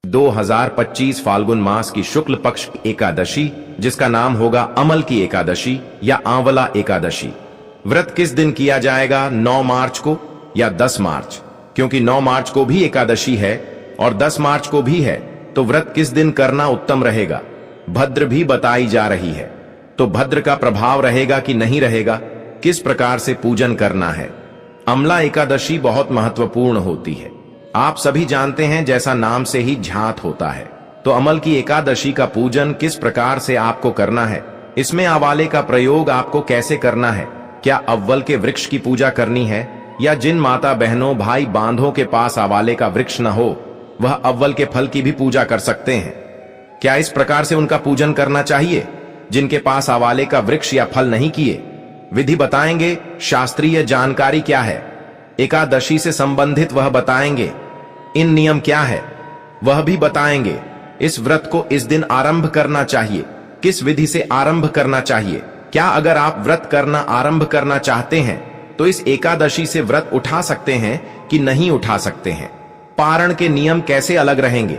2025 फाल्गुन मास की शुक्ल पक्ष की एकादशी, जिसका नाम होगा अमल की एकादशी या आंवला एकादशी। व्रत किस दिन किया जाएगा? 9 मार्च को या 10 मार्च? क्योंकि 9 मार्च को भी एकादशी है और 10 मार्च को भी है, तो व्रत किस दिन करना उत्तम रहेगा? भद्र भी बताई जा रही है, तो भद्र का प्रभाव रहेगा कि नहीं रहेगा? किस प्रकार से पूजन करना है? अमला एकादशी बहुत महत्वपूर्ण होती है। आप सभी जानते हैं, जैसा नाम से ही झांत होता है। तो अमल की एकादशी का पूजन किस प्रकार से आपको करना है? इसमें आवाले का प्रयोग आपको कैसे करना है? क्या अव्वल के वृक्ष की पूजा करनी है, या जिन माता बहनों भाई बांधों के पास आवाले का वृक्ष न हो, वह अव्वल के फल की भी पूजा कर सकते हैं? क्या इस प्रकार से उनका पूजन करना चाहिए जिनके पास आवाले का वृक्ष या फल नहीं किए? विधि बताएंगे, शास्त्रीय जानकारी क्या है, एकादशी से संबंधित वह बताएंगे, इन नियम क्या है वह भी बताएंगे। इस व्रत को इस दिन आरंभ करना चाहिए, किस विधि से आरंभ करना चाहिए? क्या अगर आप व्रत करना आरंभ करना चाहते हैं तो इस एकादशी से व्रत उठा सकते हैं कि नहीं उठा सकते हैं? पारण के नियम कैसे अलग रहेंगे?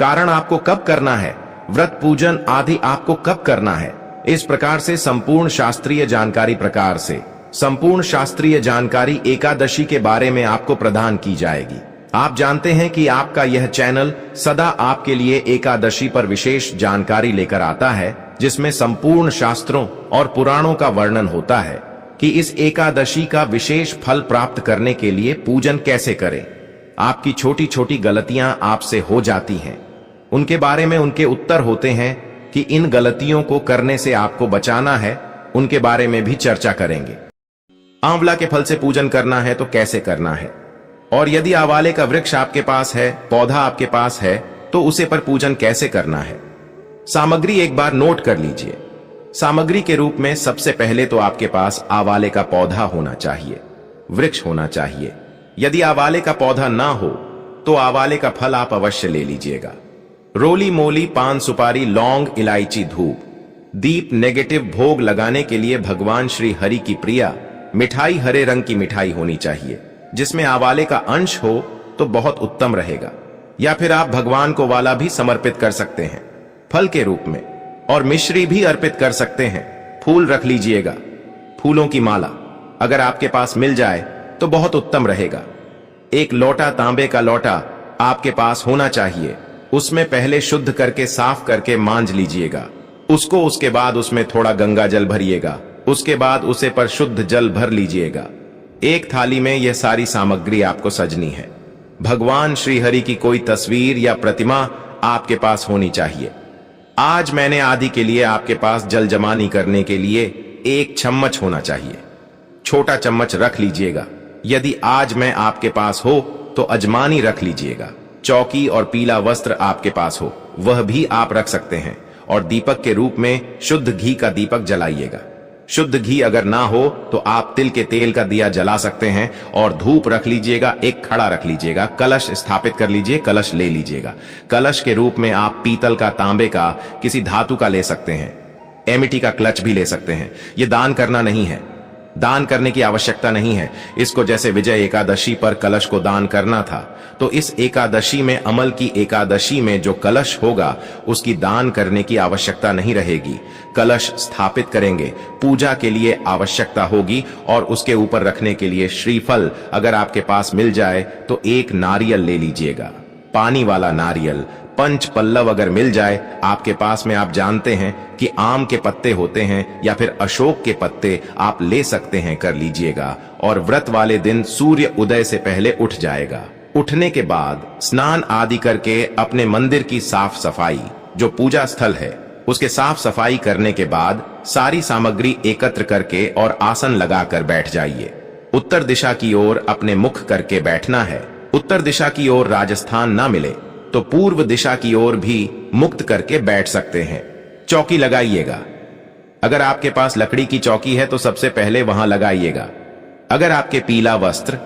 कारण आपको कब करना है, व्रत पूजन आदि आपको कब करना है? इस प्रकार से संपूर्ण शास्त्रीय जानकारी एकादशी के बारे में आपको प्रदान की जाएगी। आप जानते हैं कि आपका यह चैनल सदा आपके लिए एकादशी पर विशेष जानकारी लेकर आता है, जिसमें संपूर्ण शास्त्रों और पुराणों का वर्णन होता है कि इस एकादशी का विशेष फल प्राप्त करने के लिए पूजन कैसे करें। आपकी छोटी छोटी गलतियां आपसे हो जाती हैं, उनके बारे में उनके उत्तर होते हैं कि इन गलतियों को करने से आपको बचाना है, उनके बारे में भी चर्चा करेंगे। आंवला के फल से पूजन करना है तो कैसे करना है, और यदि आवाले का वृक्ष आपके पास है, पौधा आपके पास है, तो उसे पर पूजन कैसे करना है? सामग्री एक बार नोट कर लीजिए। सामग्री के रूप में सबसे पहले तो आपके पास आवाले का पौधा होना चाहिए, वृक्ष होना चाहिए। यदि आवाले का पौधा ना हो तो आवाले का फल आप अवश्य ले लीजिएगा। रोली मोली, पान सुपारी, लौंग, इलायची, धूप, दीप, नेगेटिव भोग लगाने के लिए भगवान श्री हरि की प्रिया मिठाई, हरे रंग की मिठाई होनी चाहिए, जिसमें आवाले का अंश हो तो बहुत उत्तम रहेगा। या फिर आप भगवान को वाला भी समर्पित कर सकते हैं फल के रूप में, और मिश्री भी अर्पित कर सकते हैं। फूल रख लीजिएगा, फूलों की माला अगर आपके पास मिल जाए तो बहुत उत्तम रहेगा। एक लोटा, तांबे का लोटा आपके पास होना चाहिए। उसमें पहले शुद्ध करके साफ करके मांज लीजिएगा उसको, उसके बाद उसमें थोड़ा गंगा जल भरिएगा, उसके बाद उसे पर शुद्ध जल भर लीजिएगा। एक थाली में यह सारी सामग्री आपको सजनी है। भगवान श्री हरि की कोई तस्वीर या प्रतिमा आपके पास होनी चाहिए। आज मैंने आदि के लिए आपके पास जल जमानी करने के लिए एक चम्मच होना चाहिए, छोटा चम्मच रख लीजिएगा। यदि आज मैं आपके पास हो तो अजमानी रख लीजिएगा। चौकी और पीला वस्त्र आपके पास हो वह भी आप रख सकते हैं, और दीपक के रूप में शुद्ध घी का दीपक जलाइएगा। शुद्ध घी अगर ना हो तो आप तिल के तेल का दिया जला सकते हैं, और धूप रख लीजिएगा, एक खड़ा रख लीजिएगा। कलश स्थापित कर लीजिए, कलश ले लीजिएगा। कलश के रूप में आप पीतल का, तांबे का, किसी धातु का ले सकते हैं, एमिटी का क्लच भी ले सकते हैं। ये दान करना नहीं है, दान करने की आवश्यकता नहीं है। इसको जैसे विजय एकादशी पर कलश को दान करना था, तो इस एकादशी में, अमल की एकादशी में जो कलश होगा उसकी दान करने की आवश्यकता नहीं रहेगी। कलश स्थापित करेंगे, पूजा के लिए आवश्यकता होगी, और उसके ऊपर रखने के लिए श्रीफल अगर आपके पास मिल जाए तो एक नारियल ले लीजिएगा, पानी वाला नारियल। पंच पल्लव अगर मिल जाए आपके पास में, आप जानते हैं कि आम के पत्ते होते हैं या फिर अशोक के पत्ते आप ले सकते हैं, कर लीजिएगा। और व्रत वाले दिन सूर्य उदय से पहले उठ जाएगा। उठने के बाद स्नान आदि करके अपने मंदिर की साफ सफाई, जो पूजा स्थल है उसके साफ सफाई करने के बाद सारी सामग्री एकत्र करके और आसन लगाकर बैठ जाइए। उत्तर दिशा की ओर अपने मुख करके बैठना है। उत्तर दिशा की ओर राजस्थान ना मिले तो पूर्व दिशा की ओर भी मुक्त करके बैठ सकते हैं। चौकी लगाइएगा, अगर आपके पास लकड़ी की चौकी है तो सबसे पहले वहां लगाइएगा। अगर आपके पीला वस्त्र,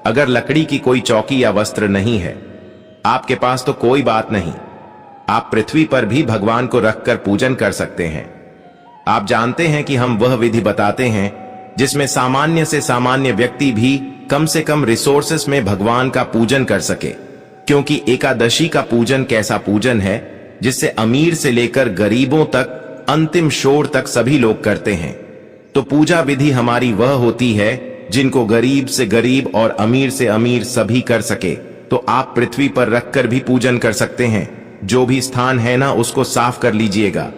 अगर लकड़ी की कोई चौकी या वस्त्र नहीं है आपके पास तो कोई बात नहीं, आप पृथ्वी पर भी भगवान को रखकर पूजन कर सकते हैं। आप जानते हैं कि हम वह विधि बताते हैं जिसमें सामान्य से सामान्य व्यक्ति भी कम से कम रिसोर्सेस में भगवान का पूजन कर सके। क्योंकि एकादशी का पूजन कैसा पूजन है जिससे अमीर से लेकर गरीबों तक अंतिम शोर तक सभी लोग करते हैं। तो पूजा विधि हमारी वह होती है जिनको गरीब से गरीब और अमीर से अमीर सभी कर सके। तो आप पृथ्वी पर रखकर भी पूजन कर सकते हैं। जो भी स्थान है ना उसको साफ कर लीजिएगा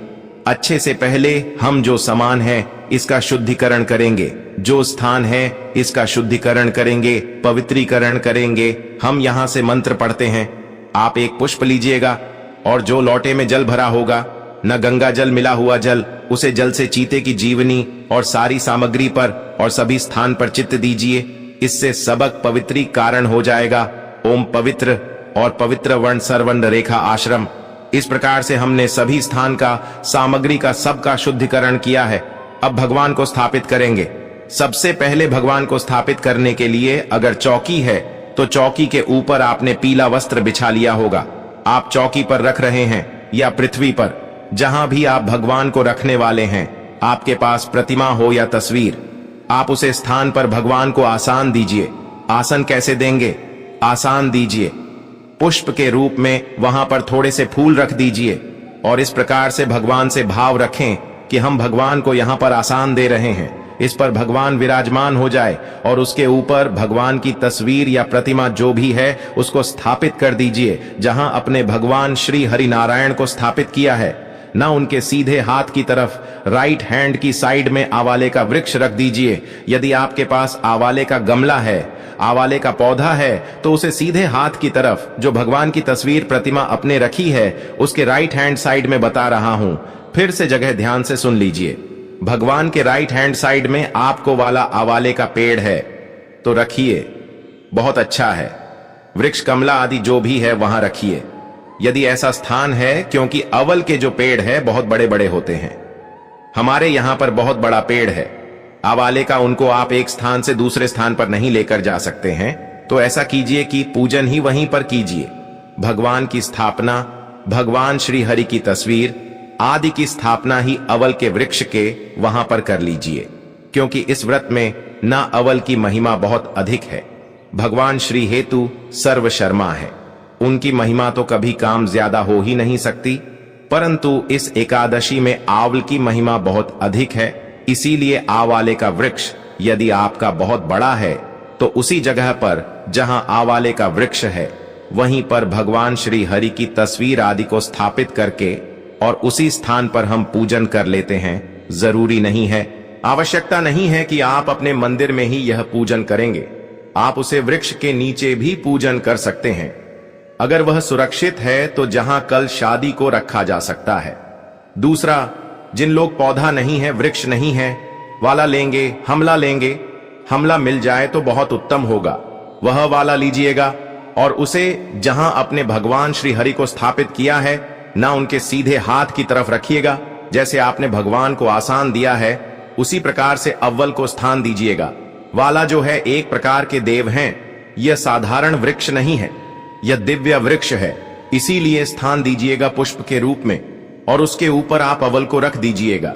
अच्छे से। पहले हम जो सामान है इसका शुद्धिकरण करेंगे, जो स्थान है इसका शुद्धिकरण करेंगे, पवित्रीकरण करेंगे। हम यहां से मंत्र पढ़ते हैं। आप एक पुष्प लीजिएगा और जो लोटे में जल भरा होगा, न गंगा जल मिला हुआ जल, उसे जल से चीते की जीवनी और सारी सामग्री पर और सभी स्थान पर चित्त दीजिए। इससे सबक पवित्री कारण हो जाएगा। ओम पवित्र और पवित्र वर्ण सर्वर्ण रेखा आश्रम। इस प्रकार से हमने सभी स्थान का, सामग्री का, सबका शुद्धिकरण किया है। अब भगवान को स्थापित करेंगे। सबसे पहले भगवान को स्थापित करने के लिए अगर चौकी है तो चौकी के ऊपर आपने पीला वस्त्र बिछा लिया होगा। आप चौकी पर रख रहे हैं या पृथ्वी पर, जहां भी आप भगवान को रखने वाले हैं, आपके पास प्रतिमा हो या तस्वीर, आप उसे स्थान पर भगवान को आसन दीजिए। आसन कैसे देंगे? आसन दीजिए पुष्प के रूप में, वहां पर थोड़े से फूल रख दीजिए और इस प्रकार से भगवान से भाव रखें कि हम भगवान को यहां पर आसन दे रहे हैं। इस पर भगवान विराजमान हो जाए और उसके ऊपर भगवान की तस्वीर या प्रतिमा जो भी है उसको स्थापित कर दीजिए। जहां अपने भगवान श्री हरि नारायण को स्थापित किया है, ना उनके सीधे हाथ की तरफ राइट हैंड की साइड में आवाले का वृक्ष रख दीजिए। यदि आपके पास आवाले का गमला है, आवाले का पौधा है, तो उसे सीधे हाथ की तरफ जो भगवान की तस्वीर प्रतिमा अपने रखी है उसके राइट हैंड साइड में बता रहा हूं। फिर से जगह ध्यान से सुन लीजिए। भगवान के राइट हैंड साइड में आपको वाला आवाले का पेड़ है तो रखिए, बहुत अच्छा है। वृक्ष, कमला आदि जो भी है वहां रखिए यदि ऐसा स्थान है, क्योंकि अवल के जो पेड़ है बहुत बड़े बड़े होते हैं। हमारे यहां पर बहुत बड़ा पेड़ है आवाले का, उनको आप एक स्थान से दूसरे स्थान पर नहीं लेकर जा सकते हैं। तो ऐसा कीजिए कि पूजन ही वहीं पर कीजिए। भगवान की स्थापना, भगवान श्री हरि की तस्वीर आदि की स्थापना ही अवल के वृक्ष के वहां पर कर लीजिए, क्योंकि इस व्रत में न अवल की महिमा बहुत अधिक है। भगवान श्री हेतु सर्वशर्मा है, उनकी महिमा तो कभी काम ज्यादा हो ही नहीं सकती, परंतु इस एकादशी में आंवल की महिमा बहुत अधिक है। इसीलिए आंवाले का वृक्ष यदि आपका बहुत बड़ा है तो उसी जगह पर जहां आंवाले का वृक्ष है वहीं पर भगवान श्री हरि की तस्वीर आदि को स्थापित करके और उसी स्थान पर हम पूजन कर लेते हैं। जरूरी नहीं है, आवश्यकता नहीं है कि आप अपने मंदिर में ही यह पूजन करेंगे। आप उसे वृक्ष के नीचे भी पूजन कर सकते हैं। अगर वह सुरक्षित है तो जहां कल शादी को रखा जा सकता है। दूसरा, जिन लोग पौधा नहीं है, वृक्ष नहीं है, वाला लेंगे, हमला लेंगे, हमला मिल जाए तो बहुत उत्तम होगा, वह वाला लीजिएगा और उसे जहां अपने भगवान श्री हरि को स्थापित किया है ना उनके सीधे हाथ की तरफ रखिएगा। जैसे आपने भगवान को आसन दिया है उसी प्रकार से अव्वल को स्थान दीजिएगा। वाला जो है एक प्रकार के देव हैं, यह साधारण वृक्ष नहीं है, यह दिव्य वृक्ष है, इसीलिए स्थान दीजिएगा पुष्प के रूप में और उसके ऊपर आप अवल को रख दीजिएगा।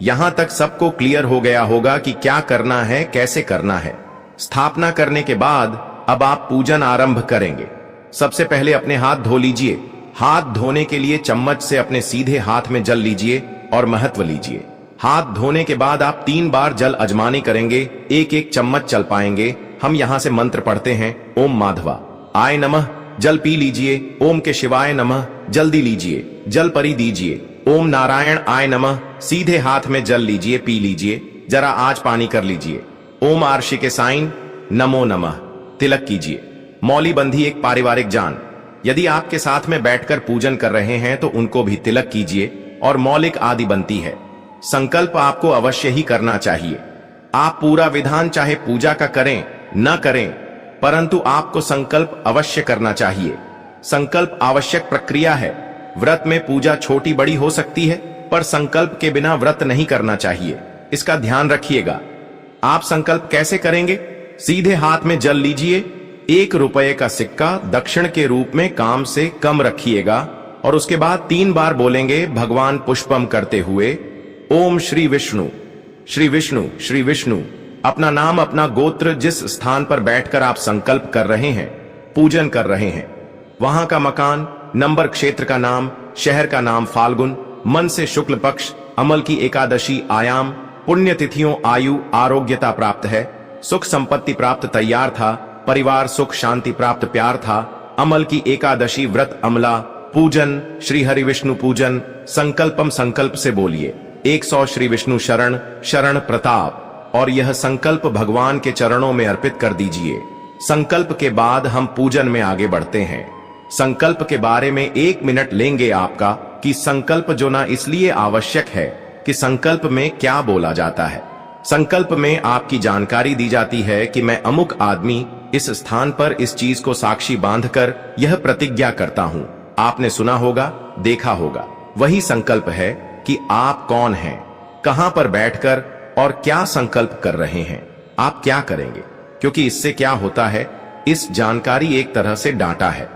यहां तक सबको क्लियर हो गया होगा कि क्या करना है, कैसे करना है। स्थापना करने के बाद अब आप पूजन आरंभ करेंगे। सबसे पहले अपने हाथ धो लीजिए। हाथ धोने के लिए चम्मच से अपने सीधे हाथ में जल लीजिए और महत्व लीजिए। हाथ धोने के बाद आप 3 बार जल अजमानी करेंगे, एक एक चम्मच चल पाएंगे। हम यहां से मंत्र पढ़ते हैं, ओम माधवा आय नमः, जल पी लीजिए। ओम के शिवाय नमः, जल्दी लीजिए, जल परी दीजिए। ओम नारायण आय नमः, सीधे हाथ में जल लीजिए, पी लीजिए, जरा आज पानी कर लीजिए। ओम आर्षि के साइन नमो नमः, तिलक कीजिए। मौली बंधी एक पारिवारिक जान, यदि आपके साथ में बैठकर पूजन कर रहे हैं तो उनको भी तिलक कीजिए और मौलिक आदि बनती है। संकल्प आपको अवश्य ही करना चाहिए। आप पूरा विधान चाहे पूजा का करें न करें, परंतु आपको संकल्प अवश्य करना चाहिए। संकल्प आवश्यक प्रक्रिया है। व्रत में पूजा छोटी बड़ी हो सकती है, पर संकल्प के बिना व्रत नहीं करना चाहिए, इसका ध्यान रखिएगा। आप संकल्प कैसे करेंगे? सीधे हाथ में जल लीजिए, 1 रुपये का सिक्का दक्षिण के रूप में काम से कम रखिएगा और उसके बाद 3 बार बोलेंगे भगवान पुष्पम करते हुए, ओम श्री विष्णु श्री विष्णु श्री विष्णु। अपना नाम, अपना गोत्र, जिस स्थान पर बैठकर आप संकल्प कर रहे हैं, पूजन कर रहे हैं, वहां का मकान, नंबर, क्षेत्र का नाम, शहर का नाम, फाल्गुन, मन से शुक्ल पक्ष, अमल की एकादशी, आयाम, पुण्यतिथियों, आयु, आरोग्यता प्राप्त है, सुख संपत्ति प्राप्त, तैयार था, परिवार, सुख शांति प्राप्त, प्यार था, अमल की एकादशी, व्रत, अमला, पूजन, श्री हरि विष्णु पूजन, संकल्पम, संकल्प से बोलिए 100 श्री विष्णु शरण, शरण प्रताप, और यह संकल्प भगवान के चरणों में अर्पित कर दीजिए। संकल्प के बाद हम पूजन में आगे बढ़ते हैं। संकल्प के बारे में 1 मिनट लेंगे आपका कि संकल्प जो ना इसलिए आवश्यक है कि संकल्प में क्या बोला जाता है। संकल्प में आपकी जानकारी दी जाती है कि मैं अमुक आदमी इस स्थान पर इस चीज को साक्षी बांधकर यह प्रतिज्ञा करता हूं। आपने सुना होगा, देखा होगा, वही संकल्प है कि आप कौन हैं, कहां पर बैठकर और क्या संकल्प कर रहे हैं, आप क्या करेंगे, क्योंकि इससे क्या होता है, इस जानकारी एक तरह से डाटा है।